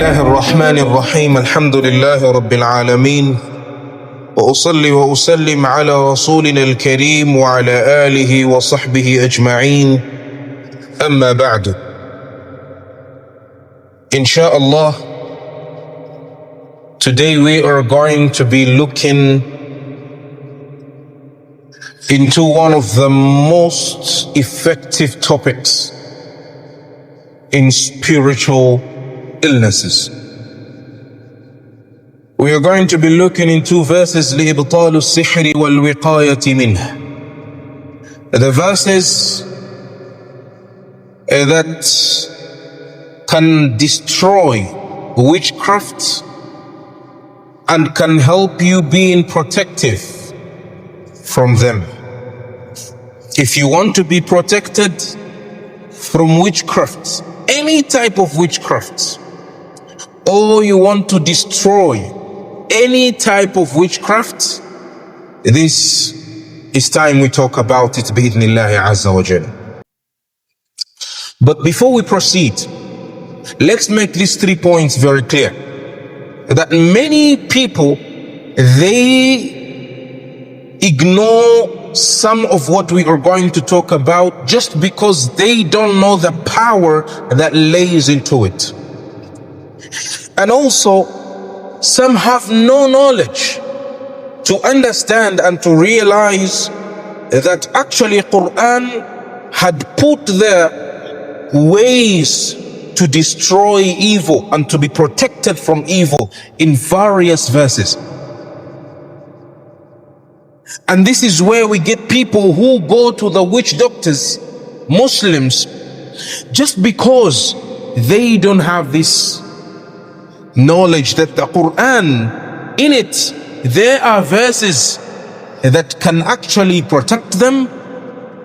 الله الرحمن الرحيم الحمد لله رب العالمين وأصلي وأسلم على رسولنا الكريم وعلى آله وصحبه أجمعين أما بعد. Inshallah, today we are going to be looking into one of the most effective topics in spiritual illnesses. We are going to be looking into verses لإبطال السحر والوقاية منه. The verses that can destroy witchcraft and can help you being protective from them. If you want to be protected from witchcraft, any type of witchcraft, or you want to destroy any type of witchcraft, this is time we talk about it bi'idhnillahi azza wa jal. But before we proceed, let's make these 3 points very clear. That many people, they ignore some of what we are going to talk about just because they don't know the power that lays into it. And also, some have no knowledge to understand and to realize that actually Quran had put there ways to destroy evil and to be protected from evil in various verses. And this is where we get people who go to the witch doctors, Muslims, just because they don't have this knowledge that the Quran, in it, there are verses that can actually protect them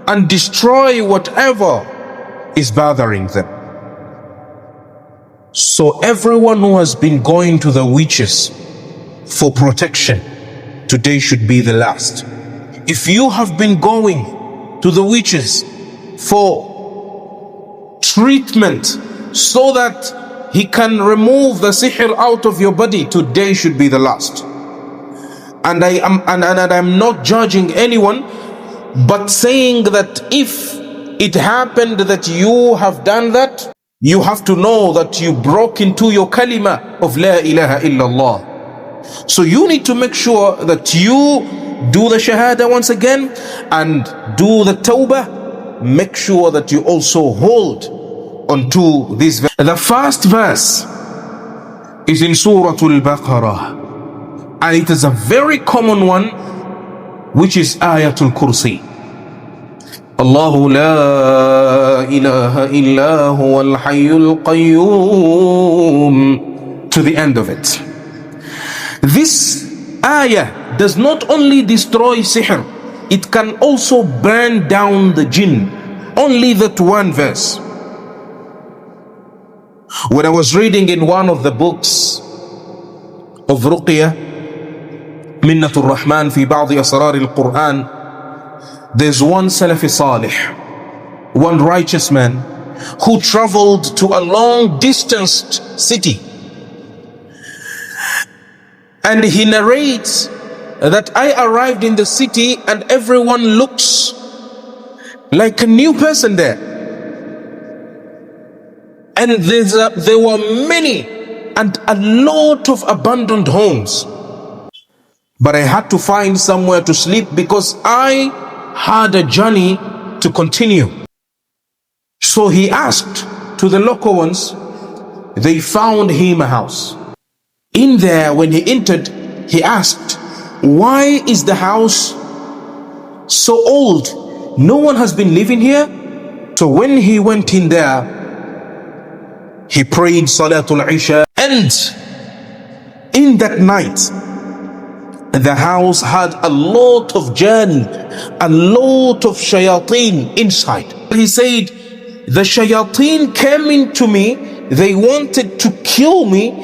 and destroy whatever is bothering them. So everyone who has been going to the witches for protection, today should be the last. If you have been going to the witches for treatment so that he can remove the sihr out of your body, today should be the last. And I'm not judging anyone, but saying that if it happened that you have done that, you have to know that you broke into your kalima of La ilaha illallah. So you need to make sure that you do the shahada once again and do the tawbah. Make sure that you also hold onto this verse. The first verse is in Surah Al-Baqarah, and it is a very common one, which is Ayatul Kursi. Allahu la ilaha illa huwa al-hayyul qayyum, to the end of it. This ayah does not only destroy sihr, it can also burn down the jinn. Only that one verse. When I was reading in one of the books of Ruqya, Minnatul Rahman fi ba'di asrar al-Quran, there's one Salafi Salih, one righteous man who traveled to a long distanced city. And he narrates that I arrived in the city and everyone looks like a new person there. And there were many and a lot of abandoned homes. But I had to find somewhere to sleep because I had a journey to continue. So he asked to the local ones. They found him a house. In there, when he entered, he asked, why is the house so old? No one has been living here? So when he went in there, he prayed Salatul Isha, and in that night, the house had a lot of jinn, a lot of shayateen inside. He said, the shayateen came into me, they wanted to kill me,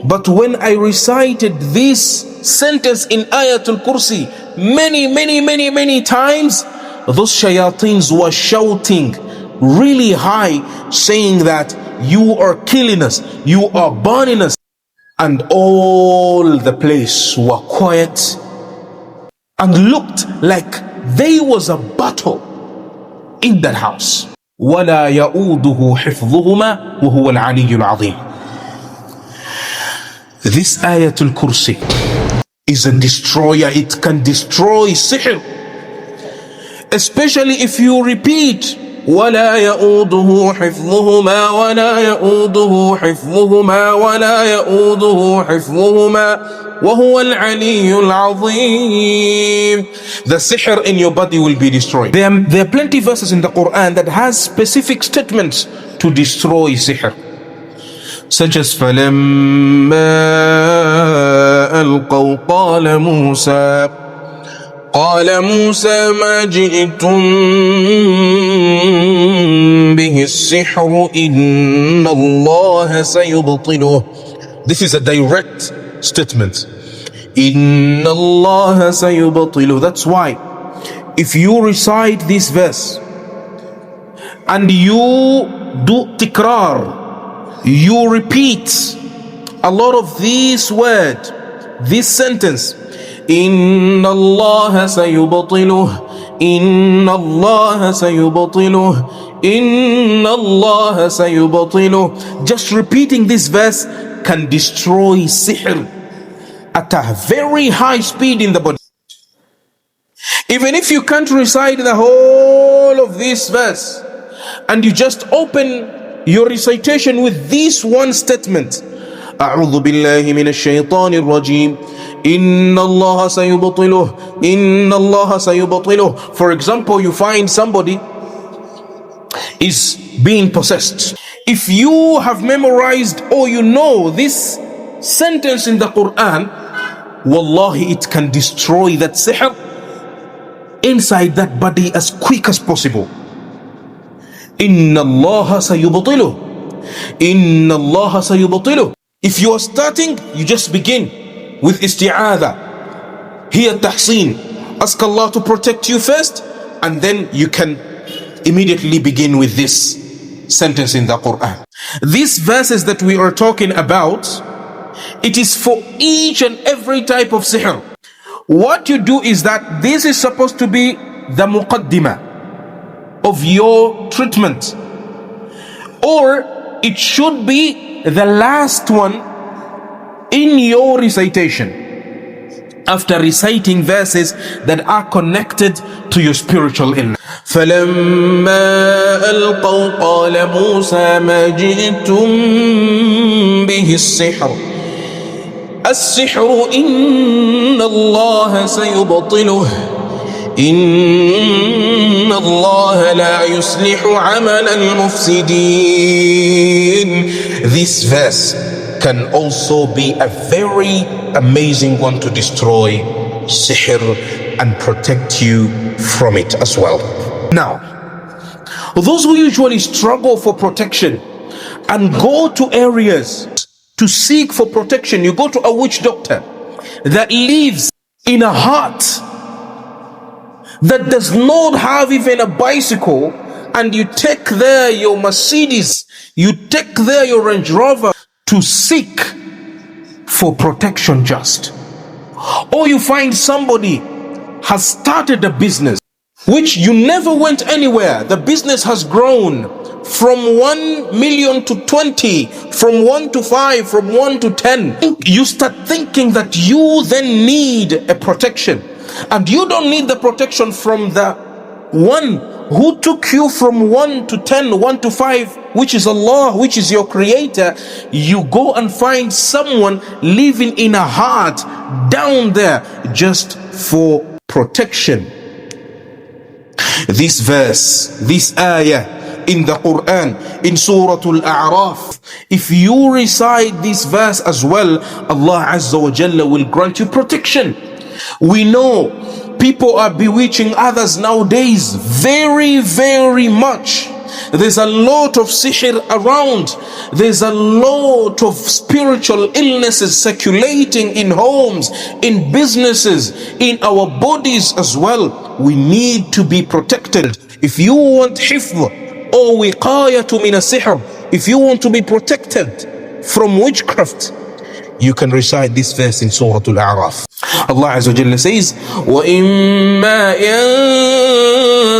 but when I recited this sentence in Ayatul Kursi many times, those shayateens were shouting really high, saying that you are killing us, you are burning us. And all the place were quiet and looked like there was a battle in that house. وَلَا يَؤُودُهُ حِفْظُهُمَا وَهُوَ الْعَلِيُّ الْعَظِيمُ. This Ayatul Kursi is a destroyer. It can destroy sihr, especially if you repeat ولا يؤوده حفظهما ولا يؤوده حفظهما ولا يؤوده حفظهما وهو العلي العظيم. The sihr in your body will be destroyed. There are plenty of verses in the Quran that has specific statements to destroy sihr, such as فَلَمَّا أَلْقَوْا قال موسى ما جئتم به السحر إن الله سيبطله. This is a direct statement. إن الله سيبطله. That's why if you recite this verse and you do tikrar, you repeat a lot of this word, this sentence, إن الله سيبطله إن الله سيبطله إن الله سيبطله. Just repeating this verse can destroy sihr at a very high speed in the body. Even if you can't recite the whole of this verse and you just open your recitation with this one statement, أعوذ بالله من الشيطان الرجيم إن الله سيبطله إن الله سيبطله. For example, you find somebody is being possessed. If you have memorized or you know this sentence in the Quran, wallahi, it can destroy that sihr inside that body as quick as possible. Inna Allah sayubtiluh. Inna Allah sayubtiluh. If you are starting, you just begin with isti'adha. Here tahseen. Ask Allah to protect you first, and then you can immediately begin with this sentence in the Quran. These verses that we are talking about, it is for each and every type of sihr. What you do is that this is supposed to be the muqaddimah of your treatment, or it should be the last one in your recitation after reciting verses that are connected to your spiritual illness. فَلَمَّا أَلْقَوْا قَالَ مُوسَى مَا جِئْتُمْ بِهِ السِّحْرُ إِنَّ اللَّهَ سَيُبْطِلُهُ إِنَّ اللَّهَ لَا يُصْلِحُ عَمَلَ الْمُفْسِدِينَ. This verse can also be a very amazing one to destroy sihr and protect you from it as well. Now, those who usually struggle for protection and go to areas to seek for protection, you go to a witch doctor that lives in a hut that does not have even a bicycle, and you take there your Mercedes, you take there your Range Rover to seek for protection just. Or you find somebody has started a business which you never went anywhere. The business has grown from 1 million to 20, from 1 to 5, from 1 to 10. You start thinking that you then need a protection, and you don't need the protection from the one who took you from 1 to 10, 1 to 5, which is Allah, which is your creator. You go and find someone living in a hut down there just for protection. This verse, this ayah in the Quran, in Surah Al-A'raf, if you recite this verse as well, Allah Azza wa Jalla will grant you protection. We know people are bewitching others nowadays very, very much. There's a lot of sihr around. There's a lot of spiritual illnesses circulating in homes, in businesses, in our bodies as well. We need to be protected. If you want hifz or wiqayatu min as-sihr, if you want to be protected from witchcraft, you can recite this verse in Surah Al-A'raf. Allah Azza wa Jalla says, وَإِمَّا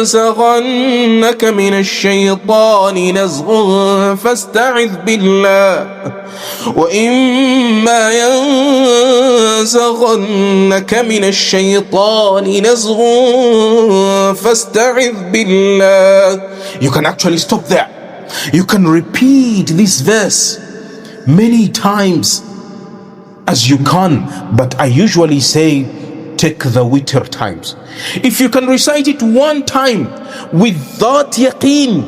يَنزَغَنَّكَ مِنَ الشَّيْطَانِ نَزْغٌ فَاسْتَعِذْ بِاللَّهِ وَإِمَّا يَنزَغَنَّكَ مِنَ الشَّيْطَانِ نَزْغٌ فَاسْتَعِذْ بِاللَّهِ. You can actually stop there. You can repeat this verse many times as you can, but I usually say take the witr times. If you can recite it one time with that yaqeen,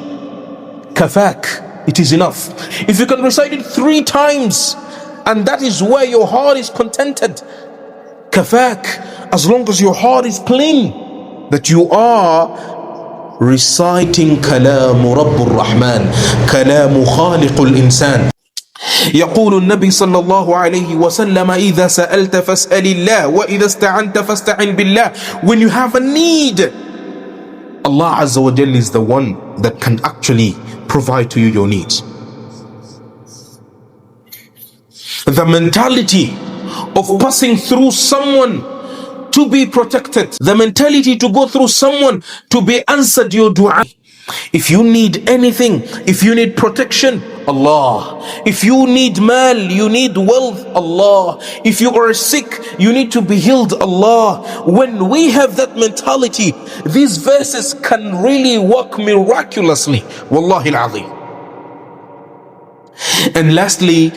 kafak, it is enough. If you can recite it 3 times and that is where your heart is contented, kafak, as long as your heart is clean, that you are reciting kalamu Rabbur Rahman, kalamu Khaliqul Insan. يقول النبي صلى الله عليه وسلم إذا سألت فاسأل الله وإذا استعنت فاستعن بالله. When you have a need, Allah Azza wa Jalla is the one that can actually provide to you your needs. The mentality of passing through someone to be protected, the mentality to go through someone to be answered your dua. If you need anything, if you need protection, Allah. If you need mal, you need wealth, Allah. If you are sick, you need to be healed, Allah. When we have that mentality, these verses can really work miraculously. Wallahi al-azim. And lastly,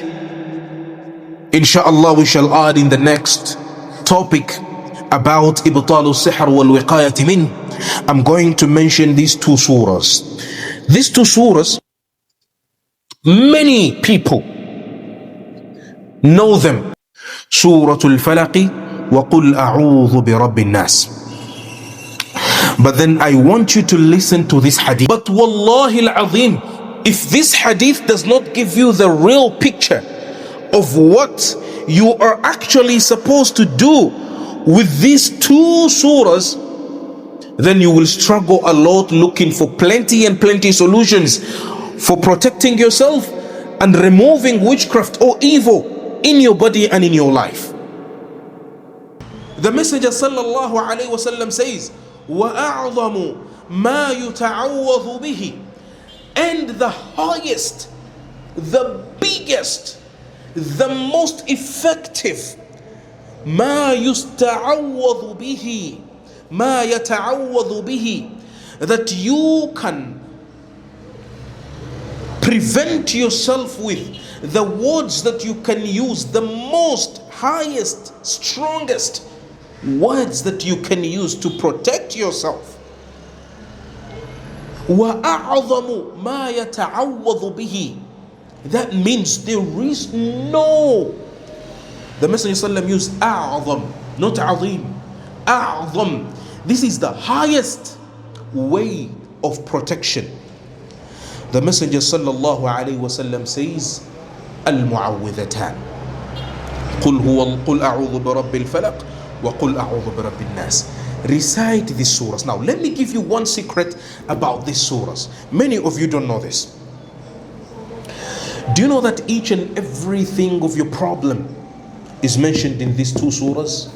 inshallah, we shall add in the next topic about ibtal al-sihr wal-wiqayat min. I'm going to mention these 2 surahs. These 2 surahs, many people know them. Surah Al-Falaq wa Qul A'udhu bi Rabbin Nas. But then I want you to listen to this hadith. But wallahi al-azim, if this hadith does not give you the real picture of what you are actually supposed to do with these 2 surahs, then you will struggle a lot looking for plenty and plenty solutions for protecting yourself and removing witchcraft or evil in your body and in your life. The Messenger sallallahu alayhi wa sallam says, وَأَعْظَمُ مَا يُتَعَوَّضُ بِهِ. And the highest, the biggest, the most effective, مَا يُسْتَعَوَّضُ بِهِ, مَا يَتَعَوَّضُ بِهِ, that you can prevent yourself with, the words that you can use, the most highest, strongest words that you can use to protect yourself. وَأَعْظَمُ مَا يَتَعَوَّضُ بِهِ. That means there is no, the Messenger sallam used أعظم, not عظيم. أعظم. This is the highest way of protection. The Messenger sallallahu alayhi wa sallam says, المعوذتان قل أعوذ برب الفلق وقل أعوذ برب الناس. Recite these surahs. Now let me give you one secret about these surahs. Many of you don't know this. Do you know that each and everything of your problem is mentioned in these 2 surahs?